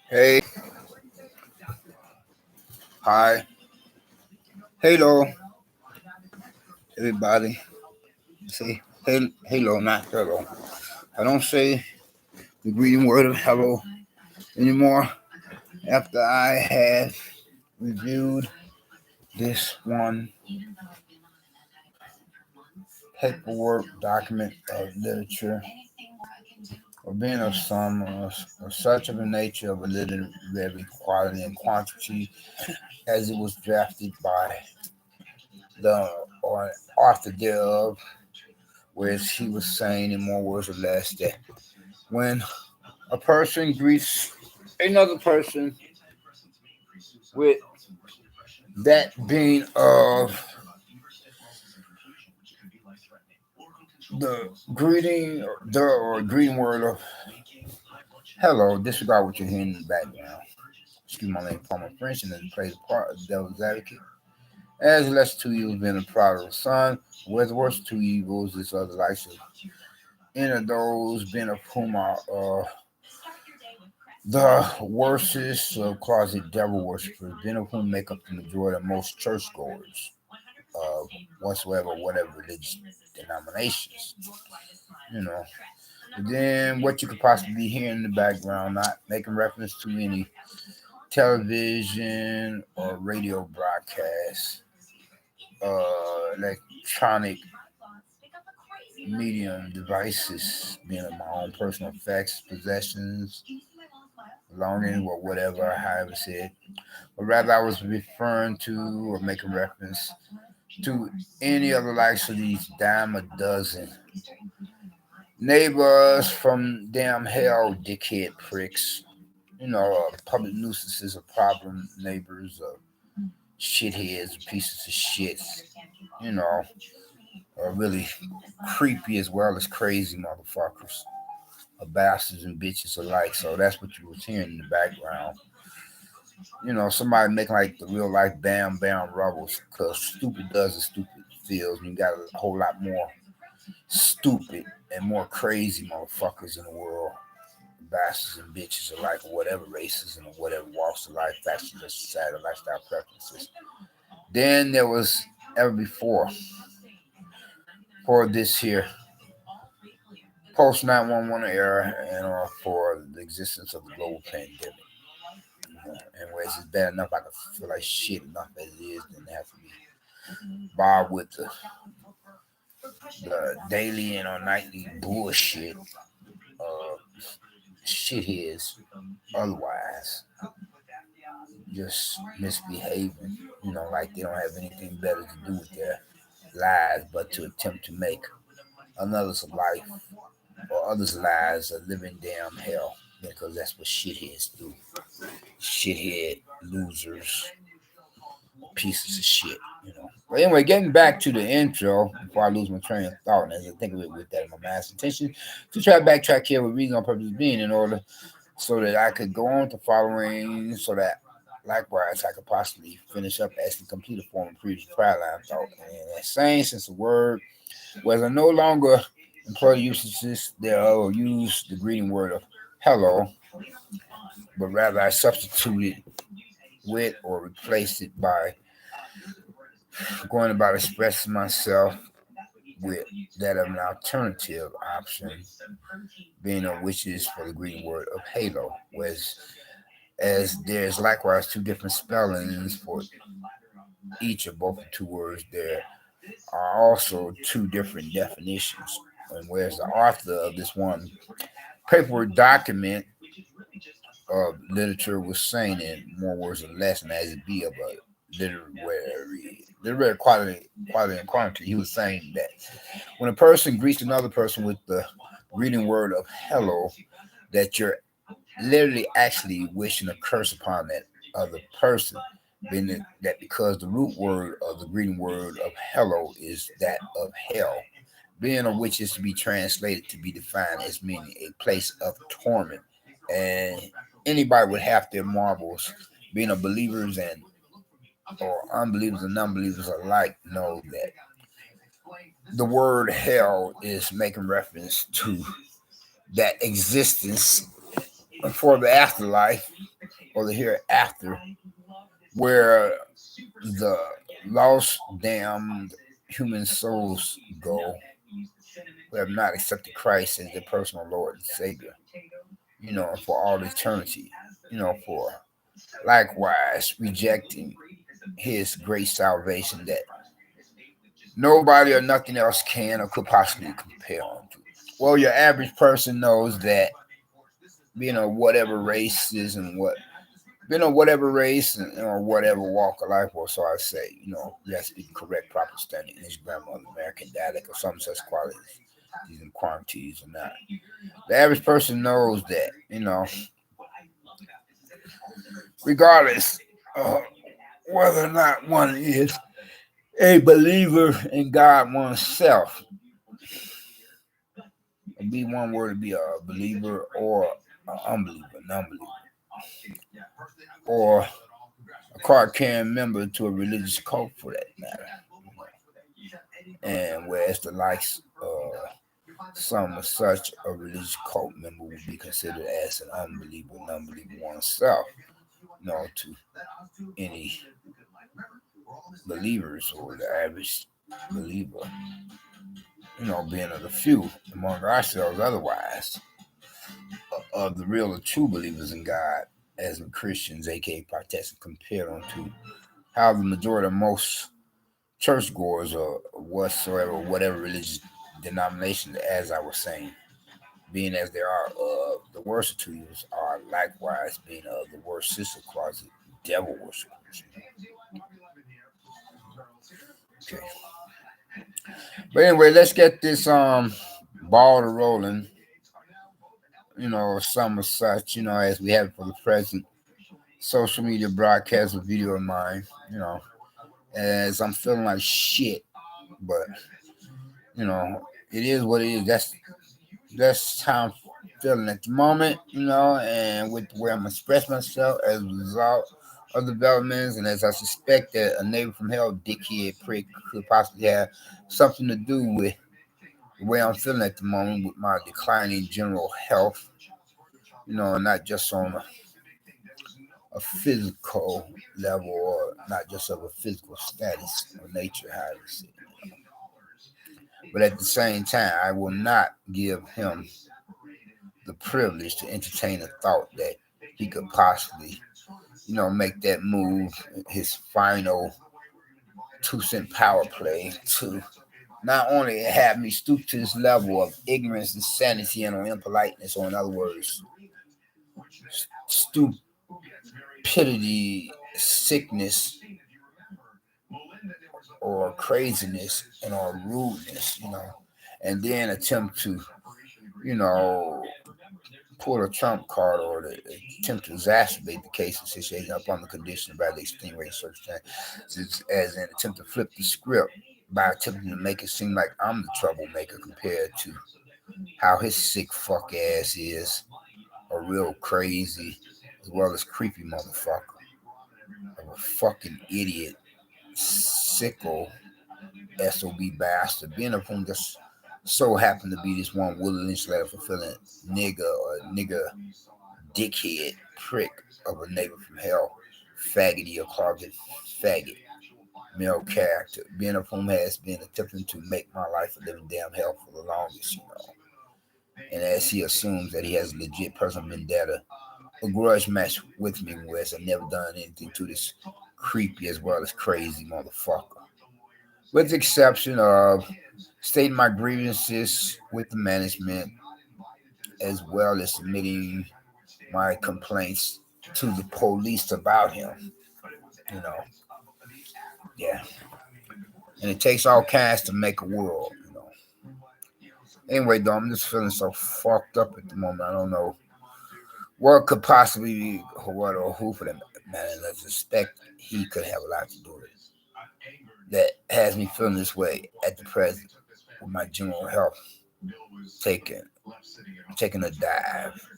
Hey, hi, hello, everybody. Say hello, not hello. I don't say the greeting word of hello anymore after I have reviewed this one paperwork document of literature or being of some or such of a nature of a literary quality and quantity as it was drafted by the or author thereof, whereas he was saying in more words or less that when a person greets another person with that being of the greeting or greeting word of hello, disregard what you're hearing in the background. Excuse my name, former French, and then play the part of devil's advocate. As less two evils being a prodigal son, where the worst two evils is other likes of any of those being of whom are the worstest of closet devil worshippers, being of whom make up the majority of most churchgoers of whatsoever, whatever religious denominations, you know. And then what you could possibly be hearing in the background, not making reference to any television or radio broadcasts, electronic medium devices, being of my own personal effects, possessions, belongings, or whatever, however said. But rather I was referring to or making reference to any other likes of these dime a dozen neighbors from damn hell, dickhead pricks. Public nuisances of problem neighbors, shitheads, pieces of shit. You know, really creepy as well as crazy motherfuckers, bastards and bitches alike. So that's what you was hearing in the background. Somebody making like the real life bam bam rubbles, because stupid does as stupid feels. And you got a whole lot more stupid and more crazy motherfuckers in the world, bastards and bitches alike, or whatever races and whatever walks of life, factions of society, lifestyle preferences. Then there was ever before for this here post 911 era and for the existence of the global pandemic. And whereas it's bad enough, I can feel like shit enough as it is, then have to be bothered with the daily and or nightly bullshit. Uh, Shitheads otherwise just misbehaving, like they don't have anything better to do with their lives but to attempt to make another's life or others' lives a living damn hell, because that's what shitheads do. Shithead losers, pieces of shit. But anyway, getting back to the intro before I lose my train of thought, and as I think of it with that in my mass intention, to try to backtrack here with reason on purpose being in order so that I could go on to following, so that likewise I could possibly finish up as to complete a form of previous prior line thought. And in that same sense of word, whereas I no longer employ usages thereof or use the greeting word of hello, but rather I substitute it with or replace it by going about expressing myself with that of an alternative option, being of which is for the greeting word of halo, whereas as there's likewise two different spellings for each of both the two words, there are also two different definitions. And whereas the author of this one paperwork document of literature was saying in more words or less, and as it be of a literary quality and quantity, he was saying that when a person greets another person with the greeting word of hello, that you're literally actually wishing a curse upon that other person, being that because the root word of the greeting word of hello is that of hell, being of which is to be translated to be defined as meaning a place of torment. And anybody would have their marbles, being a believers and or unbelievers and non-believers alike, know that the word hell is making reference to that existence for the afterlife or the hereafter, where the lost, damned human souls go who have not accepted Christ as their personal Lord and Savior, for all eternity, for likewise rejecting his great salvation that nobody or nothing else can or could possibly compare to. Well, your average person knows that, whatever race is and whatever race or whatever walk of life, or so I say, you have to speak correct, proper standing English grammar of American dialect or some such qualities, these and quantities or not. The average person knows that, regardless of whether or not one is a believer in God oneself, be one word to be a believer or an unbeliever, or a card-carrying member to a religious cult for that matter. And whereas the likes of some of such a religious cult member would be considered as an unbeliever oneself, to any believers or the average believer, being of the few among ourselves otherwise, of the real or true believers in God, as in Christians, aka Protestants, compared to how the majority of most churchgoers or whatsoever, whatever religious denomination, as I was saying, being as they are the worshippers, are likewise being of the worst sister closet devil worshippers. Okay. But anyway, let's get this ball rolling. Some of such, as we have for the present social media broadcast of video of mine, as I'm feeling like shit, but it is what it is. That's how I'm feeling at the moment, and with the way I'm expressing myself as a result of developments, and as I suspect that a neighbor from hell, dickhead prick, could possibly have something to do with the way I'm feeling at the moment with my declining general health, not just on a physical level or not just of a physical status or nature, how to say it. But at the same time, I will not give him the privilege to entertain a thought that he could possibly, make that move, his final 2-cent power play to not only have me stoop to this level of ignorance, insanity, and impoliteness, or in other words, stupidity, sickness, or craziness, or rudeness, and then attempt to, pull a trump card or to attempt to exacerbate the case of situation upon the condition by the extenuating circumstances, as an attempt to flip the script by attempting to make it seem like I'm the troublemaker compared to how his sick fuck ass is, a real crazy as well as creepy motherfucker, of a fucking idiot, sicko, SOB bastard, being of whom just so happened to be this one Willie Lynch letter fulfilling nigga or nigga dickhead prick of a neighbor from hell, faggoty or closet faggot, male character, being of whom has been attempting to make my life a living damn hell for the longest, And as he assumes that he has a legit personal vendetta, a grudge match with me, whereas I've never done anything to this creepy as well as crazy motherfucker. With the exception of stating my grievances with the management, as well as submitting my complaints to the police about him. Yeah. And it takes all kinds to make a world. Anyway, though, I'm just feeling so fucked up at the moment. I don't know what could possibly be what or who for that matter. I suspect he could have a lot to do with it. That has me feeling this way at the present, with my general health taking a dive,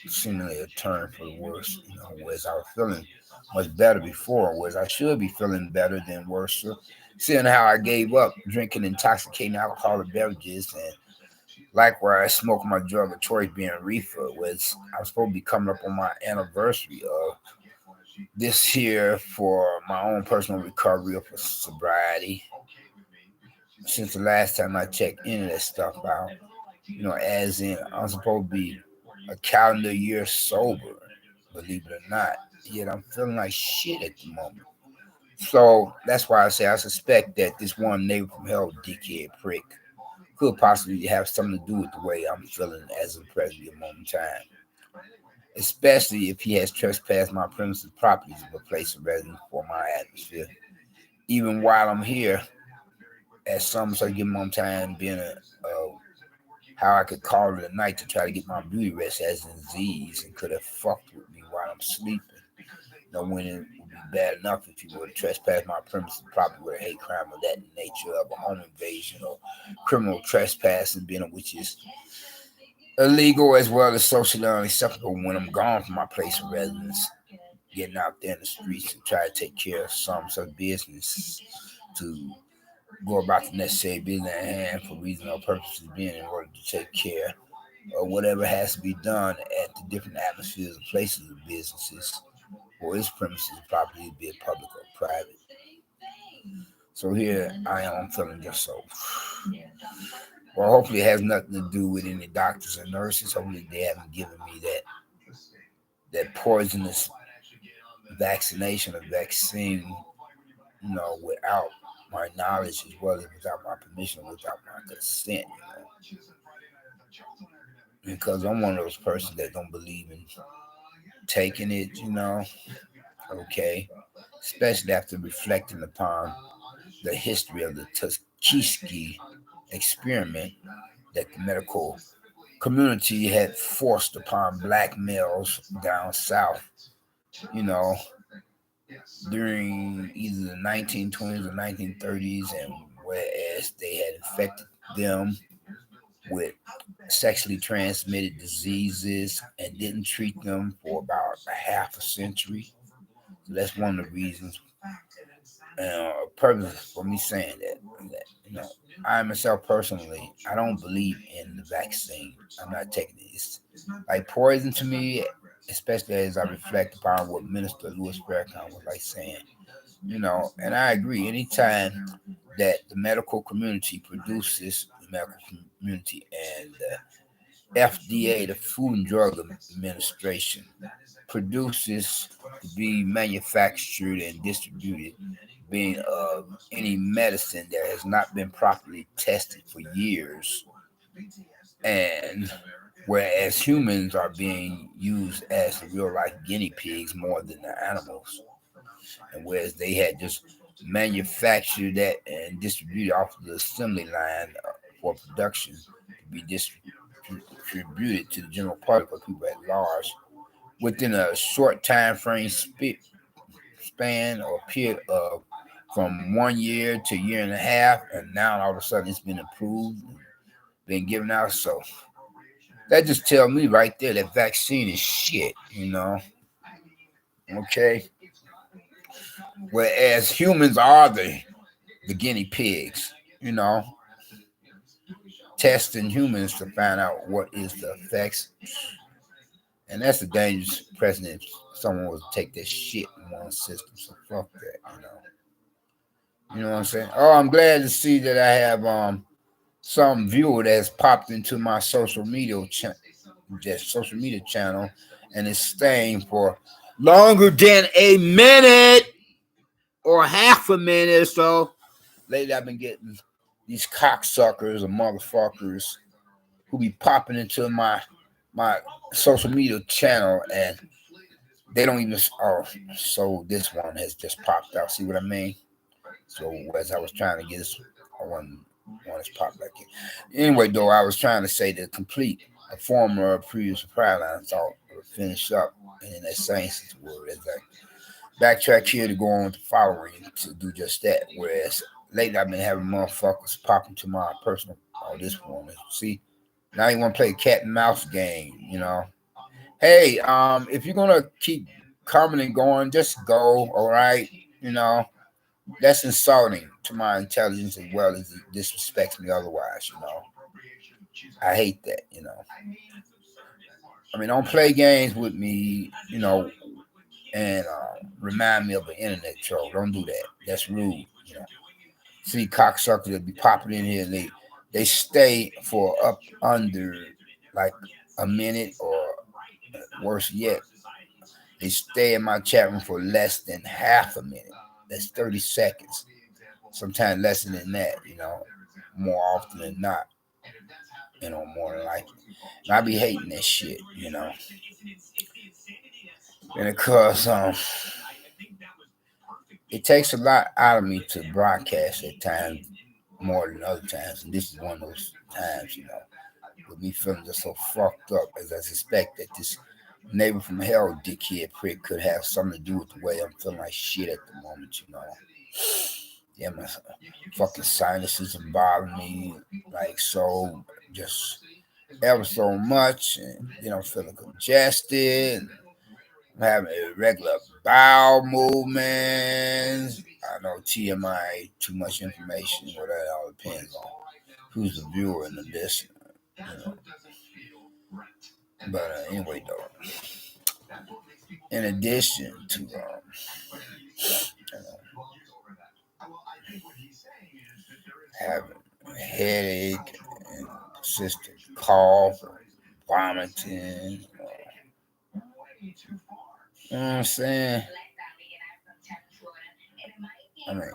seemingly a turn for the worse. Whereas I was feeling much better before, whereas I should be feeling better than worse. Seeing how I gave up drinking intoxicating alcoholic beverages and Likewise, smoking my drug of choice being reefer was I'm supposed to be coming up on my anniversary of this year for my own personal recovery of sobriety. Since the last time I checked any of that stuff out, as in I'm supposed to be a calendar year sober, believe it or not. Yet I'm feeling like shit at the moment. So that's why I say I suspect that this one neighbor from hell dickhead prick could possibly have something to do with the way I'm feeling as of the present moment in time. Especially if he has trespassed my premises properties of a place of residence for my atmosphere. Even while I'm here, at some so give my time being how I could call it a night to try to get my beauty rest as in Z's and could have fucked with me while I'm sleeping. When it would be bad enough if you were to trespass my premises property with a hate crime of that nature of a home invasion or criminal trespassing, being which is illegal as well as socially unacceptable when I'm gone from my place of residence, getting out there in the streets to try to take care of some sort business to go about the necessary business at hand for reasonable purposes being in order to take care of whatever has to be done at the different atmospheres and places of businesses or its premises property, be it public or private. So here I am feeling just so. Well, hopefully it has nothing to do with any doctors or nurses. Hopefully they haven't given me that poisonous vaccination or vaccine, without my knowledge as well as without my permission, without my consent. Because I'm one of those persons that don't believe in taking it, okay, especially after reflecting upon the history of the Tuskegee experiment that the medical community had forced upon black males down south, you know, during either the 1920s or 1930s, and whereas they had infected them with sexually transmitted diseases and didn't treat them for about a half a century. So that's one of the reasons, purpose for me saying that I myself personally, I don't believe in the vaccine. I'm not taking it. It's like poison to me, especially as I reflect upon what Minister Louis Farrakhan was like saying. And I agree. Anytime that the medical community produces, the medical community and the FDA, the Food and Drug Administration, produces to be manufactured and distributed, being of any medicine that has not been properly tested for years, and whereas humans are being used as the real life guinea pigs more than the animals, and whereas they had just manufactured that and distributed off of the assembly line for production to be distributed to the general public or people at large within a short time frame span or period of from 1 year to a year and a half, and now all of a sudden it's been approved, and been given out. So that just tells me right there that vaccine is shit. Okay, whereas humans are the guinea pigs, testing humans to find out what is the effects, and that's a dangerous precedent if someone was to take that shit in one system. So fuck that. You know what I'm saying? Oh, I'm glad to see that I have some viewer that's popped into my social media channel, and it's staying for longer than a minute or half a minute or so. Lately, I've been getting these cocksuckers or motherfuckers who be popping into my social media channel, and they don't even. Oh, so this one has just popped out. See what I mean? So as I was trying to get this, I want to pop back in. Anyway, though, I was trying to say to complete a former previous prior line thought, or finish up in that same word as I backtrack here to go on with the following to do just that. Whereas lately I've been having motherfuckers pop into my personal. Oh, this one. See, now you want to play cat and mouse game. Hey, if you're gonna keep coming and going, just go. All right, you know. That's insulting to my intelligence as well as it disrespects me otherwise. I hate that, I mean, don't play games with me, and remind me of an internet troll. Don't do that. That's rude. See cocksuckers that be popping in here, and they stay for up under like a minute, or worse yet, they stay in my chat room for less than half a minute. That's 30 seconds. Sometimes less than that, more often than not, more than likely. And I be hating that shit. And of course, it takes a lot out of me to broadcast at times more than other times. And this is one of those times, with me feeling just so fucked up, as I suspect that this neighbor from hell dickhead prick could have something to do with the way I'm feeling like shit at the moment. Yeah, my fucking sinuses are bothering me like so, just ever so much, and I'm feeling congested. I'm having irregular bowel movements. I know TMI, too much information, but that all depends on who's the viewer and the listener. But anyway, though, in addition to having a headache and persistent cough, vomiting, you know what I'm saying? I mean,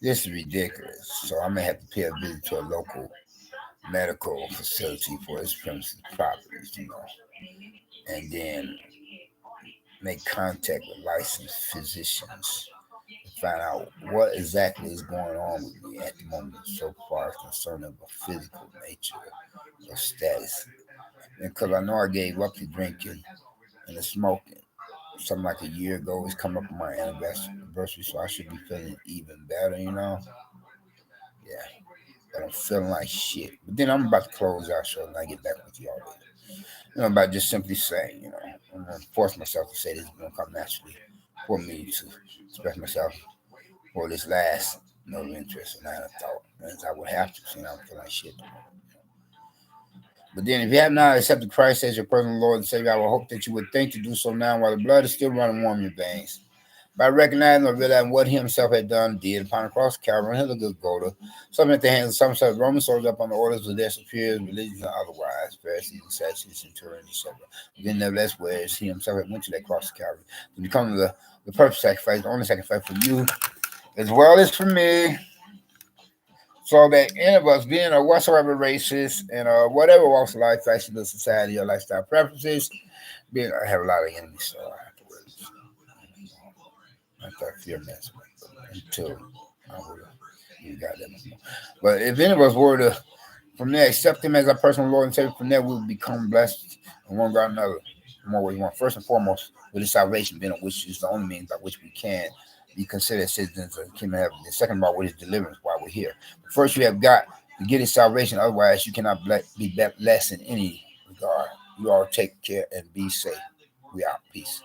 this is ridiculous. So I may have to pay a visit to a local medical facility for his premises properties, and then make contact with licensed physicians to find out what exactly is going on with me at the moment so far as concerning the physical nature or status. Because I know I gave up the drinking and the smoking something like a year ago. It's come up on my anniversary, so I should be feeling even better. Yeah, but I'm feeling like shit. But then I'm about to close out, so and I get back with y'all later. About just simply saying, I'm gonna force myself to say this is gonna come naturally for me to express myself for this last no interest, and I thought as I would have to, I'm feeling like shit. But then, if you have not accepted Christ as your personal Lord and Savior, I would hope that you would think to do so now while the blood is still running warm in your veins. By recognizing or realizing what he himself had done, did upon the cross of Calvary, and his good golden, something at the hands of some sort of Roman soldiers upon the orders of their superiors, religious and otherwise, Pharisees and Sadducees, centurions, etc. But then, nevertheless, whereas he himself had went to that cross of Calvary to become the perfect sacrifice, the only sacrifice for you, as well as for me, so that any of us, being or whatsoever racist and whatever walks of life, fashion, society, or lifestyle preferences, being I have a lot of enemies, so I have to worry. I thought fear mess until I would have you got that much more. But if any of us were to from there accept him as our personal Lord and Savior, from there we will become blessed in one God another. More ways one. First and foremost, with his salvation, being which is the only means by which we can be considered citizens of the kingdom of heaven. The second about what his deliverance while we're here. But first, you have got to get his salvation. Otherwise, you cannot be blessed in any regard. You all take care and be safe. We out. Peace.